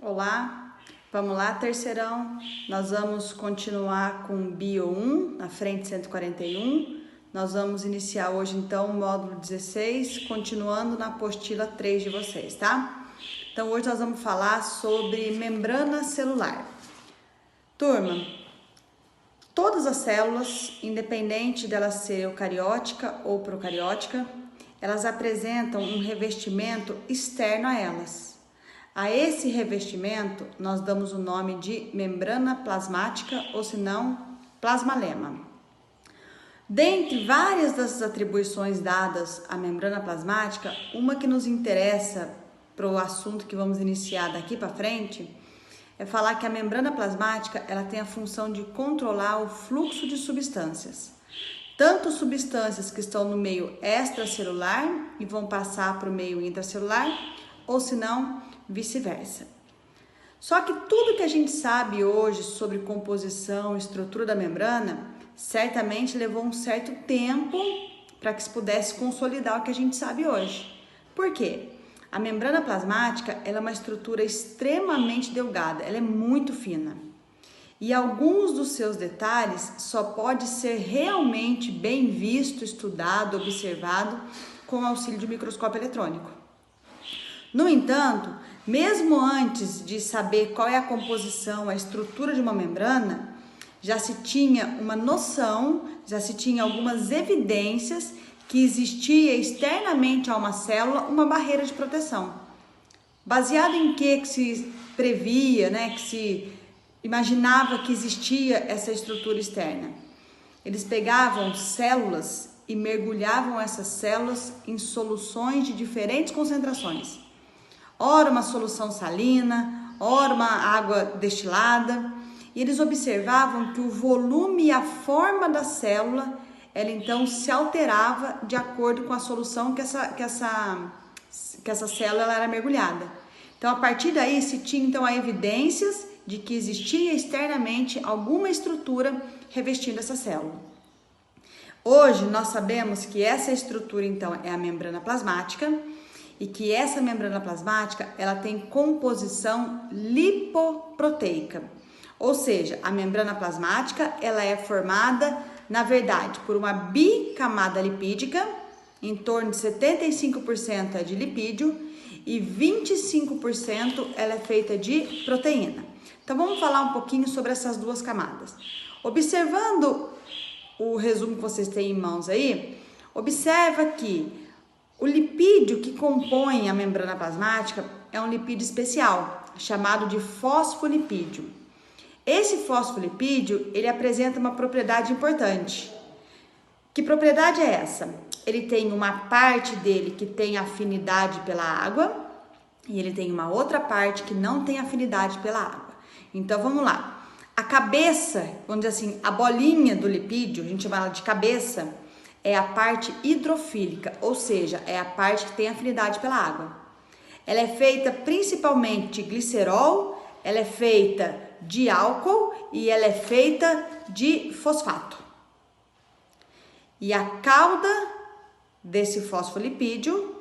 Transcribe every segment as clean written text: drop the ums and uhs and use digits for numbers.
Olá, vamos lá, terceirão. Nós vamos continuar com Bio 1, na frente 141. Nós vamos iniciar hoje, então, o módulo 16, continuando na apostila 3 de vocês, tá? Então, hoje nós vamos falar sobre membrana celular. Turma, todas as células, independente dela ser eucariótica ou procariótica, elas apresentam um revestimento externo a elas. A esse revestimento, nós damos o nome de membrana plasmática, ou se não, plasmalema. Dentre várias das atribuições dadas à membrana plasmática, uma que nos interessa para o assunto que vamos iniciar daqui para frente, é falar que a membrana plasmática ela tem a função de controlar o fluxo de substâncias. Tanto substâncias que estão no meio extracelular e vão passar para o meio intracelular, ou se não, vice-versa. Só que tudo que a gente sabe hoje sobre composição e estrutura da membrana, certamente levou um certo tempo para que se pudesse consolidar o que a gente sabe hoje. Por quê? A membrana plasmática ela é uma estrutura extremamente delgada, ela é muito fina. E alguns dos seus detalhes só pode ser realmente bem visto, estudado, observado com o auxílio de um microscópio eletrônico. No entanto, mesmo antes de saber qual é a composição, a estrutura de uma membrana, já se tinha uma noção, já se tinha algumas evidências que existia externamente a uma célula uma barreira de proteção. Baseado em que se previa, que se imaginava que existia essa estrutura externa? Eles pegavam células e mergulhavam essas células em soluções de diferentes concentrações. Ora uma solução salina, ora uma água destilada, e eles observavam que o volume e a forma da célula, ela então se alterava de acordo com a solução que essa célula ela era mergulhada. Então, a partir daí, se tinha então evidências de que existia externamente alguma estrutura revestindo essa célula. Hoje, nós sabemos que essa estrutura, então, é a membrana plasmática, e que essa membrana plasmática ela tem composição lipoproteica, ou seja, a membrana plasmática ela é formada, na verdade, por uma bicamada lipídica, em torno de 75% é de lipídio e 25% ela é feita de proteína. Então vamos falar um pouquinho sobre essas duas camadas. Observando o resumo que vocês têm em mãos aí, observa que o lipídio que compõe a membrana plasmática é um lipídio especial, chamado de fosfolipídio. Esse fosfolipídio, ele apresenta uma propriedade importante. Que propriedade é essa? Ele tem uma parte dele que tem afinidade pela água e ele tem uma outra parte que não tem afinidade pela água. Então, vamos lá. A cabeça, vamos dizer assim, a bolinha do lipídio, a gente chama ela de cabeça, é a parte hidrofílica, ou seja, é a parte que tem afinidade pela água. Ela é feita principalmente de glicerol, ela é feita de álcool e ela é feita de fosfato. E a cauda desse fosfolipídio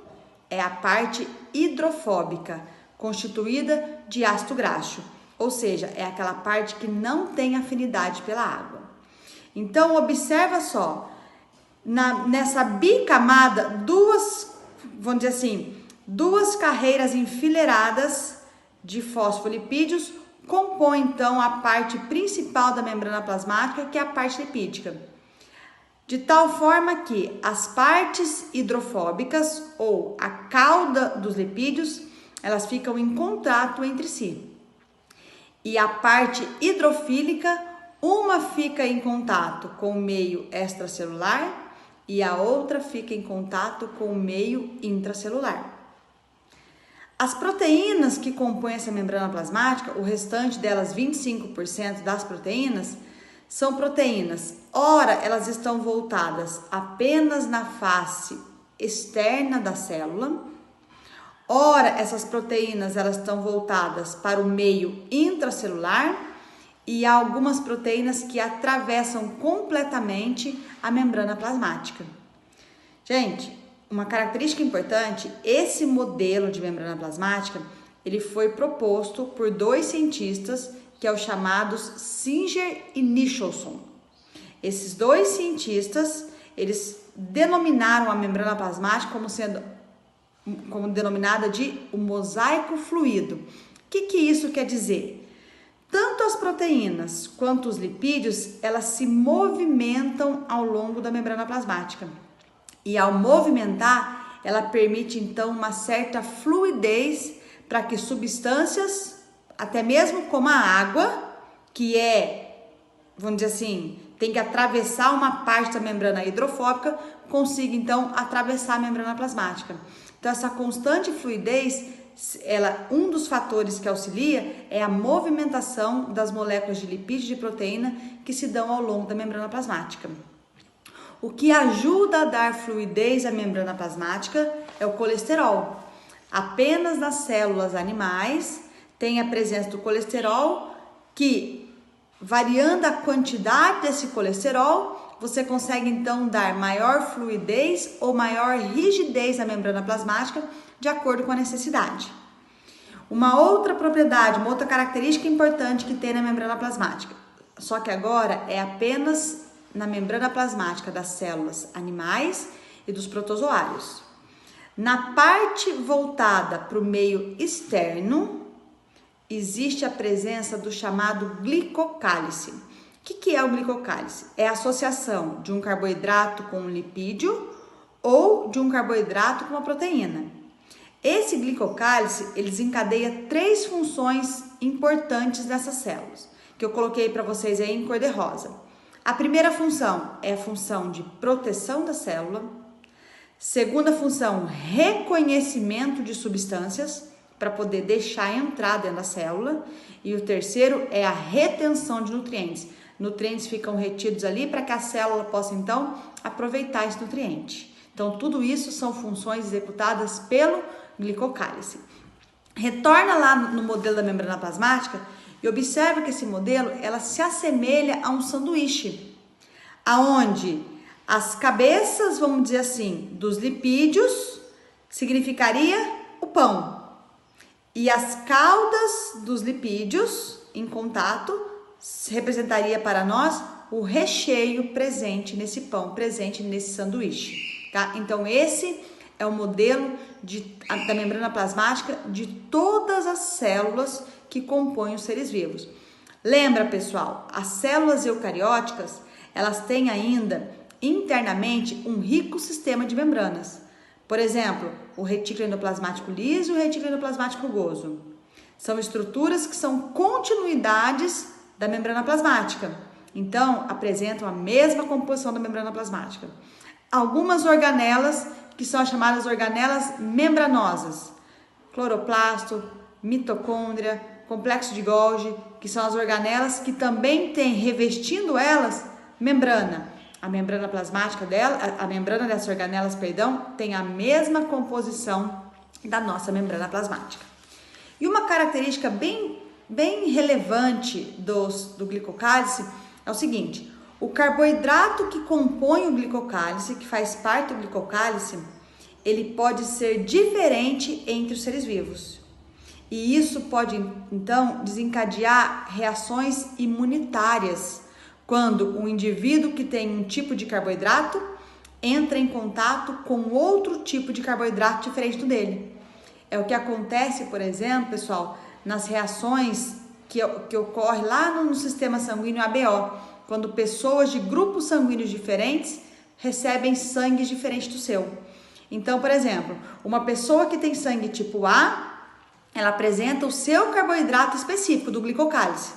é a parte hidrofóbica, constituída de ácido graxo, ou seja, é aquela parte que não tem afinidade pela água. Então, observa só, nessa bicamada, vamos dizer assim, duas carreiras enfileiradas de fosfolipídios compõem então a parte principal da membrana plasmática, que é a parte lipídica. De tal forma que as partes hidrofóbicas ou a cauda dos lipídios, elas ficam em contato entre si. E a parte hidrofílica, uma fica em contato com o meio extracelular e a outra fica em contato com o meio intracelular. As proteínas que compõem essa membrana plasmática, o restante delas, 25% das proteínas, são proteínas, ora elas estão voltadas apenas na face externa da célula, ora essas proteínas elas estão voltadas para o meio intracelular e há algumas proteínas que atravessam completamente a membrana plasmática. Gente, uma característica importante, esse modelo de membrana plasmática, ele foi proposto por dois cientistas, que é os chamados Singer e Nicholson. Esses dois cientistas, eles denominaram a membrana plasmática como denominada de o mosaico fluido. O que isso quer dizer? Tanto as proteínas quanto os lipídios, elas se movimentam ao longo da membrana plasmática. E ao movimentar, ela permite então uma certa fluidez para que substâncias, até mesmo como a água, que vamos dizer assim, tem que atravessar uma parte da membrana hidrofóbica, consiga então atravessar a membrana plasmática. Então essa constante fluidez, um dos fatores que auxilia é a movimentação das moléculas de lipídio e de proteína que se dão ao longo da membrana plasmática. O que ajuda a dar fluidez à membrana plasmática é o colesterol. Apenas nas células animais tem a presença do colesterol que, variando a quantidade desse colesterol, você consegue então dar maior fluidez ou maior rigidez à membrana plasmática de acordo com a necessidade. Uma outra propriedade, uma outra característica importante que tem na membrana plasmática, só que agora é apenas na membrana plasmática das células animais e dos protozoários. Na parte voltada para o meio externo, existe a presença do chamado glicocálice. O que é o glicocálice? É a associação de um carboidrato com um lipídio ou de um carboidrato com uma proteína. Esse glicocálice, ele desencadeia 3 funções importantes nessas células, que eu coloquei para vocês aí em cor de rosa. A primeira função é a função de proteção da célula. Segunda função, reconhecimento de substâncias, para poder deixar entrar dentro da célula. E o terceiro é a retenção de nutrientes. Nutrientes ficam retidos ali para que a célula possa, então, aproveitar esse nutriente. Então, tudo isso são funções executadas pelo glicocálice. Retorna lá no modelo da membrana plasmática e observa que esse modelo, ela se assemelha a um sanduíche, aonde as cabeças, vamos dizer assim, dos lipídios significaria o pão. E as caudas dos lipídios em contato representaria para nós o recheio presente nesse pão, presente nesse sanduíche, tá? Então esse é o modelo da membrana plasmática de todas as células que compõem os seres vivos. Lembra, pessoal, as células eucarióticas, elas têm ainda internamente um rico sistema de membranas. Por exemplo, o retículo endoplasmático liso e o retículo endoplasmático rugoso. São estruturas que são continuidades da membrana plasmática. Então, apresentam a mesma composição da membrana plasmática. Algumas organelas, que são as chamadas organelas membranosas. Cloroplasto, mitocôndria, complexo de Golgi, que são as organelas que também têm revestindo elas membrana. A membrana plasmática a membrana dessas organelas, tem a mesma composição da nossa membrana plasmática. E uma característica bem relevante do glicocálice é o seguinte: o carboidrato que compõe o glicocálice, que faz parte do glicocálice, ele pode ser diferente entre os seres vivos. E isso pode, então, desencadear reações imunitárias, quando um indivíduo que tem um tipo de carboidrato entra em contato com outro tipo de carboidrato diferente do dele. É o que acontece, por exemplo, pessoal, nas reações que ocorre lá no sistema sanguíneo ABO, quando pessoas de grupos sanguíneos diferentes recebem sangue diferente do seu. Então, por exemplo, uma pessoa que tem sangue tipo A, ela apresenta o seu carboidrato específico do glicocálice.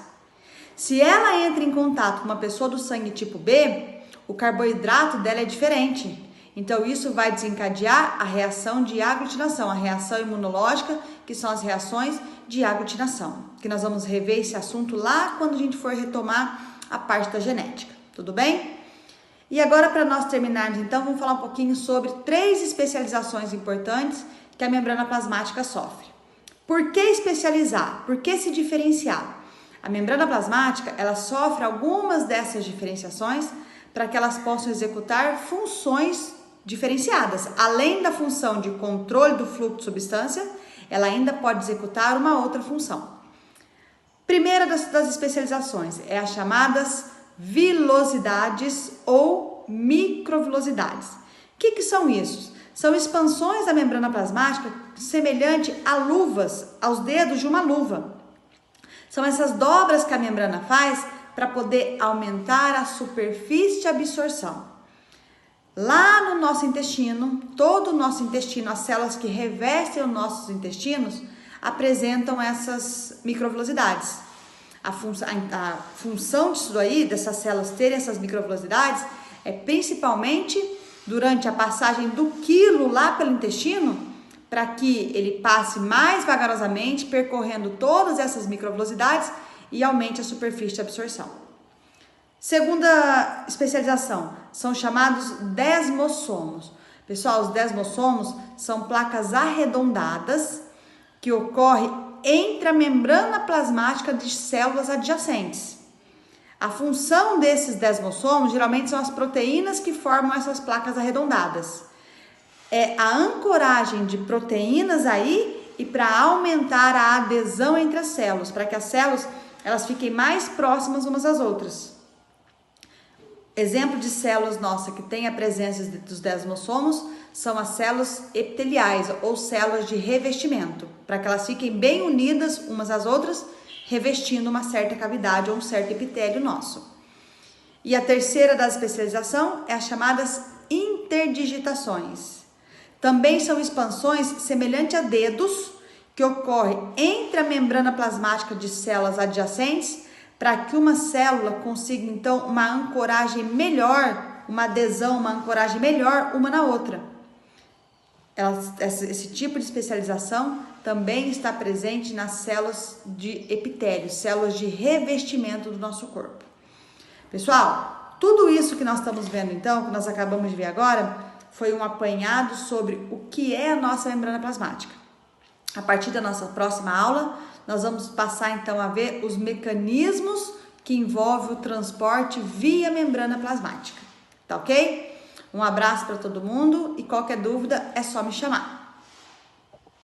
Se ela entra em contato com uma pessoa do sangue tipo B, o carboidrato dela é diferente. Então, isso vai desencadear a reação de aglutinação, a reação imunológica, que são as reações de aglutinação, que nós vamos rever esse assunto lá quando a gente for retomar a parte da genética, tudo bem? E agora, para nós terminarmos, então, vamos falar um pouquinho sobre 3 especializações importantes que a membrana plasmática sofre. Por que especializar? Por que se diferenciar? A membrana plasmática, ela sofre algumas dessas diferenciações para que elas possam executar funções diferenciadas. Além da função de controle do fluxo de substância, ela ainda pode executar uma outra função. Primeira das especializações é as chamadas vilosidades ou microvilosidades. O que são isso? São expansões da membrana plasmática semelhante a luvas, aos dedos de uma luva. São essas dobras que a membrana faz para poder aumentar a superfície de absorção. Lá no nosso intestino, todo o nosso intestino, as células que revestem os nossos intestinos, apresentam essas microvilosidades. A função disso daí, dessas células terem essas microvilosidades, é principalmente durante a passagem do quilo lá pelo intestino, para que ele passe mais vagarosamente, percorrendo todas essas microvilosidades e aumente a superfície de absorção. Segunda especialização, são chamados desmossomos. Pessoal, os desmossomos são placas arredondadas que ocorrem entre a membrana plasmática de células adjacentes. A função desses desmossomos geralmente são as proteínas que formam essas placas arredondadas. É a ancoragem de proteínas aí e para aumentar a adesão entre as células, para que as células elas fiquem mais próximas umas às outras. Exemplo de células nossas que tem a presença dos desmossomos são as células epiteliais ou células de revestimento, para que elas fiquem bem unidas umas às outras, revestindo uma certa cavidade ou um certo epitélio nosso. E a terceira da especialização é as chamadas interdigitações. Também são expansões semelhantes a dedos que ocorrem entre a membrana plasmática de células adjacentes para que uma célula consiga então uma ancoragem melhor, uma adesão, uma ancoragem melhor uma na outra. Esse tipo de especialização também está presente nas células de epitélio, células de revestimento do nosso corpo. Pessoal, tudo isso que nós estamos vendo então, que nós acabamos de ver agora, foi um apanhado sobre o que é a nossa membrana plasmática. A partir da nossa próxima aula, nós vamos passar então a ver os mecanismos que envolvem o transporte via membrana plasmática. Tá ok? Um abraço para todo mundo e qualquer dúvida é só me chamar.